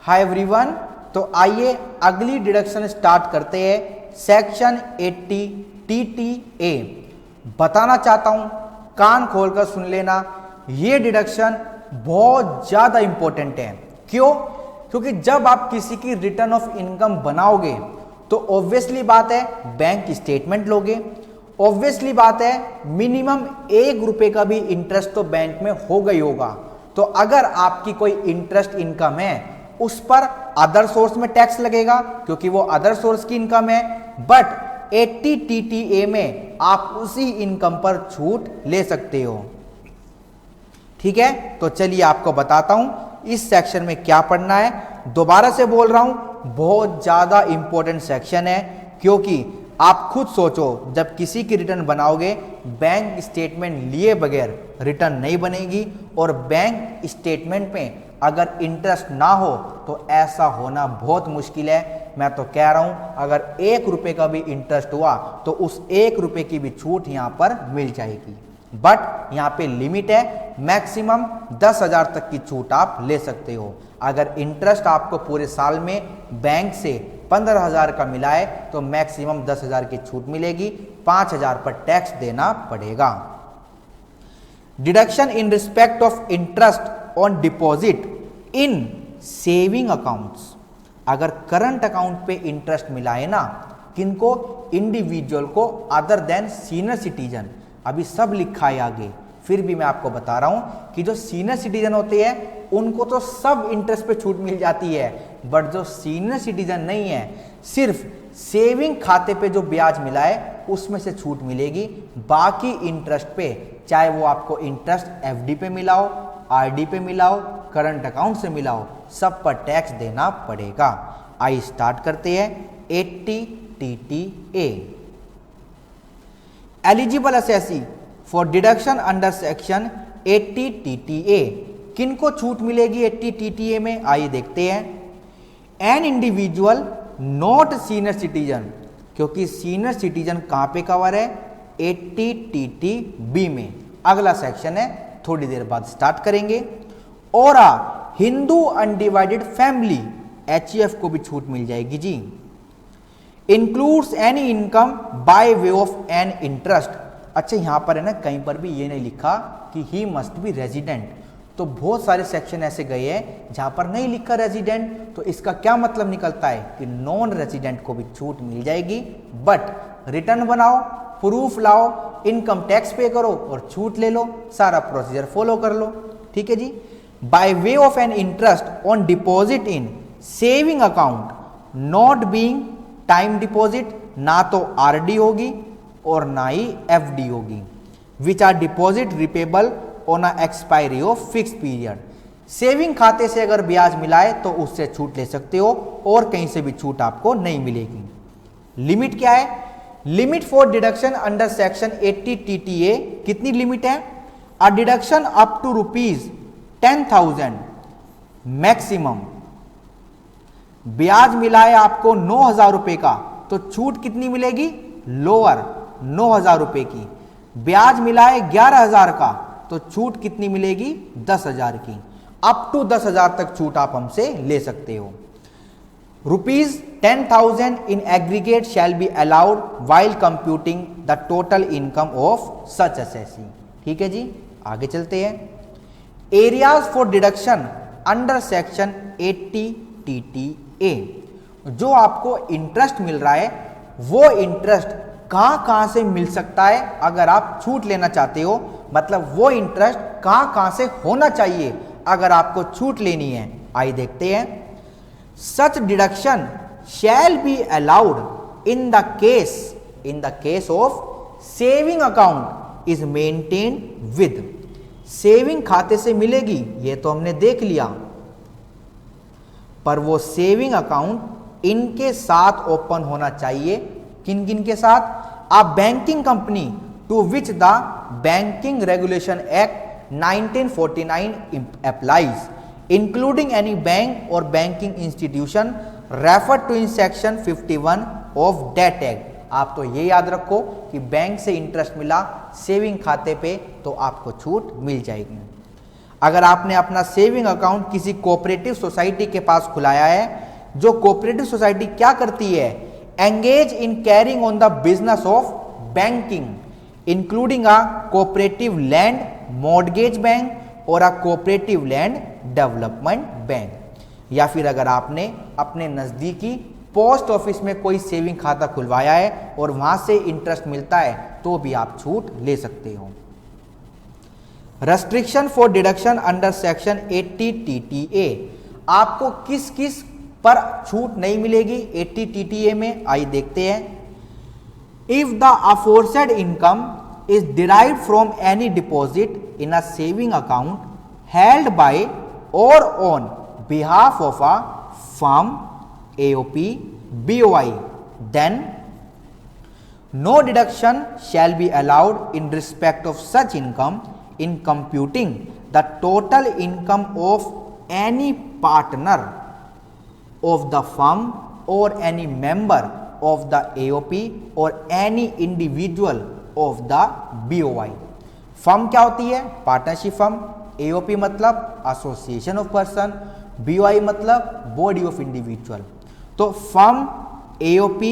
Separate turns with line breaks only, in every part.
Hi everyone, तो आइए अगली डिडक्शन स्टार्ट करते हैं। सेक्शन 80 TTA बताना चाहता हूं, कान खोलकर सुन लेना। ये डिडक्शन बहुत ज्यादा इंपॉर्टेंट है। क्यों? क्योंकि जब आप किसी की रिटर्न ऑफ इनकम बनाओगे तो ऑब्वियसली बात है बैंक स्टेटमेंट लोगे, ऑब्वियसली बात है मिनिमम 1 रुपए का भी इंटरेस्ट तो बैंक में होगा ही होगा। तो अगर आपकी कोई इंटरेस्ट इनकम है उस पर अदर सोर्स में टैक्स लगेगा क्योंकि वो अदर सोर्स की इनकम है। बट 80 TTA में आप उसी इनकम पर छूट ले सकते हो। ठीक है, तो चलिए आपको बताता हूं इस सेक्शन में क्या पढ़ना है। दोबारा से बोल रहा हूं, बहुत ज्यादा इंपॉर्टेंट सेक्शन है क्योंकि आप खुद सोचो, जब किसी की रिटर्न बनाओगे बैंक स्टेटमेंट लिए बगैर रिटर्न नहीं बनेगी, और बैंक स्टेटमेंट में अगर इंटरेस्ट ना हो तो ऐसा होना बहुत मुश्किल है। मैं तो कह रहा हूं अगर 1 रुपए का भी इंटरेस्ट हुआ तो उस 1 रुपए की भी छूट यहां पर मिल जाएगी। बट यहां पे लिमिट है, मैक्सिमम 10,000 तक की छूट आप ले सकते हो। अगर इंटरेस्ट आपको पूरे साल में बैंक से 15,000 का मिला है तो मैक्सिमम 10,000 की छूट मिलेगी, 5,000 पर टैक्स देना पड़ेगा। Deduction in respect of interest on deposit in saving accounts. अगर करंट अकाउंट पे इंटरेस्ट मिला है ना, किनको? इंडिविजुअल को अदर देन सीनियर सिटीजन। अभी सब लिखा है आगे, फिर भी मैं आपको बता रहा हूं कि जो सीनियर सिटीजन होते हैं उनको तो सब इंटरेस्ट पे छूट मिल जाती है, बट जो सीनियर सिटीजन नहीं है सिर्फ सेविंग खाते पे जो ब्याज मिला है उसमें से छूट मिलेगी। बाकी इंटरेस्ट पे, चाहे वो आपको इंटरेस्ट FD पे मिला हो, RD पे मिला हो, करंट अकाउंट से मिला हो, सब पर टैक्स देना पड़ेगा। आइए स्टार्ट करते हैं। 80 TTA eligible assessee for deduction under section 80 TTA। किनको छूट मिलेगी 80 TTA में? आइए देखते हैं। An individual not senior citizen, क्योंकि सीनियर सिटीजन कहां पे कवर है? 80 TTB में। अगला सेक्शन है, थोड़ी देर बाद स्टार्ट करेंगे। और हिंदू अनडिवाइडेड फैमिली HEF को भी छूट मिल जाएगी जी। Includes any income by way of an interest. अच्छा, यहां पर है ना, कहीं पर भी ये नहीं लिखा कि ही मस्ट बी रेजिडेंट। तो बहुत सारे सेक्शन ऐसे गए हैं जहां पर नहीं लिखा रेजिडेंट, तो इसका क्या मतलब निकलता है कि नॉन रेजिडेंट को भी छूट मिल जाएगी। बट रिटर्न बनाओ, प्रूफ लाओ, इनकम टैक्स पे करो और छूट ले लो, सारा प्रोसीजर फॉलो कर लो। ठीक है जी। By way of an interest on deposit in saving account not being time deposit, ना तो RD होगी और ना ही FD होगी, which are deposit repayable on a expiry of fix period. Saving खाते से अगर ब्याज मिलाए तो उससे छूट ले सकते हो और कहीं से भी छूट आपको नहीं मिलेगी। लिमिट क्या है? Limit for deduction under section 80 TTA कितनी लिमिट है? Uh deduction up to ₹10,000 maximum. ब्याज मिला है आपको 9,000 रुपए का तो छूट कितनी मिलेगी? लोअर 9,000 रुपए की। ब्याज मिला है 11,000 का तो छूट कितनी मिलेगी? 10,000 की। अप टू 10,000 तक छूट आप हमसे ले सकते हो। ₹10,000 in aggregate shell be allowed while computing the total income of such assessee. ठीक है जी, आगे चलते हैं। Areas for deduction under section 80 TTA। जो आपको इंटरेस्ट मिल रहा है वो इंटरेस्ट कहां से मिल सकता है अगर आप छूट लेना चाहते हो, मतलब वो इंटरेस्ट कहां से होना चाहिए अगर आपको छूट लेनी है। आइए देखते हैं। Such deduction shall be allowed in the case of saving account is maintain with. Saving खाते से मिलेगी ये तो हमने देख लिया, पर वो सेविंग अकाउंट इनके साथ ओपन होना चाहिए। किन किन के साथ? A banking company to which the banking regulation act 1949 applies, including any bank और banking institution refer to in section 51 of that act. आप तो ये याद रखो कि बैंक से इंटरेस्ट मिला सेविंग खाते पे तो आपको छूट मिल जाएगी। अगर आपने अपना सेविंग अकाउंट किसी कोऑपरेटिव सोसाइटी के पास खुलाया है, जो कोऑपरेटिव सोसाइटी क्या करती है, engage in carrying on the business of banking including a cooperative land mortgage bank और a cooperative land development bank, या फिर अगर आपने अपने नजदीकी पोस्ट ऑफिस में कोई सेविंग खाता खुलवाया है और वहां से इंटरेस्ट मिलता है तो भी आप छूट ले सकते हो। Restriction for deduction under section 80 TTA, आपको किस किस पर छूट नहीं मिलेगी 80 TTA में, आइए देखते हैं। If the aforesaid income is derived from any deposit in a saving account held by और on behalf of a firm AOP BOI, then no deduction shall be allowed in respect of such income in computing the total income of any partner of the firm or any member of the AOP or any individual of the BOI। Firm क्या होती है, partnership firm, AOP मतलब association of person, BOI मतलब body of individual. तो firm, AOP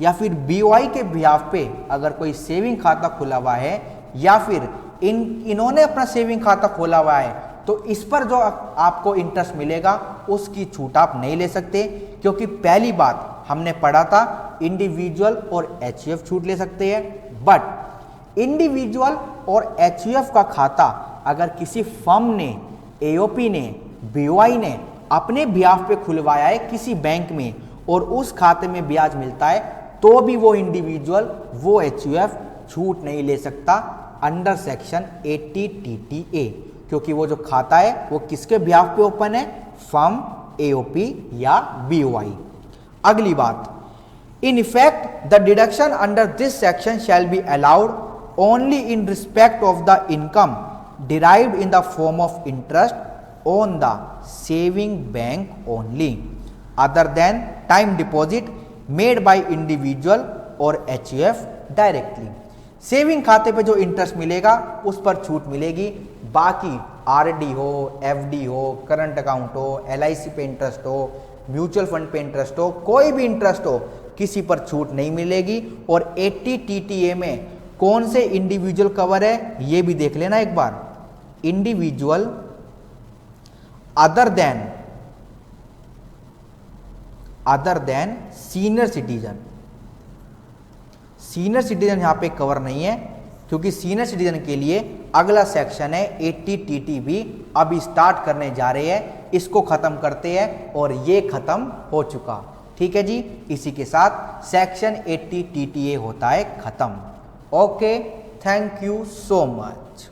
या फिर BOI के behalf पे अगर कोई सेविंग खाता खुला हुआ है या फिर इन्होंने अपना सेविंग खाता खोला हुआ है तो इस पर जो आपको इंटरेस्ट मिलेगा उसकी छूट आप नहीं ले सकते, क्योंकि पहली बात हमने पढ़ा था इंडिविजुअल और HUF छूट ले सकते हैं, बट इंडिविजुअल और HUF का खाता अगर किसी फर्म ने, AOP ने, BOI ने अपने ब्याज पे खुलवाया है किसी बैंक में और उस खाते में ब्याज मिलता है तो भी वो इंडिविजुअल, वो HUF छूट नहीं ले सकता अंडर सेक्शन 80 TTA, क्योंकि वो जो खाता है वो किसके ब्याज पे ओपन है, फर्म, AOP या BOI। अगली बात, in effect the deduction under this section shall be allowed only in respect of the income derived in the form of interest on the saving bank only other than time deposit made by individual or HUF directly। Saving खाते पे जो interest मिलेगा उस पर छूट मिलेगी, बाकी RD हो, FD हो, करंट अकाउंट हो, LIC पे इंटरेस्ट हो, म्यूचुअल फंड पे इंटरेस्ट हो, कोई भी इंटरेस्ट हो, किसी पर छूट नहीं मिलेगी। और 80 TTA में कौन से इंडिविजुअल कवर है ये भी देख लेना एक बार। Individual other than senior citizen, senior citizen यहां पे कवर नहीं है क्योंकि सीनियर सिटीजन के लिए अगला सेक्शन है 80 TT भी अभी स्टार्ट करने जा रहे हैं, इसको खत्म करते हैं और ये खत्म हो चुका। ठीक है जी, इसी के साथ सेक्शन 80 TTA होता है खत्म। Okay, thank you so much.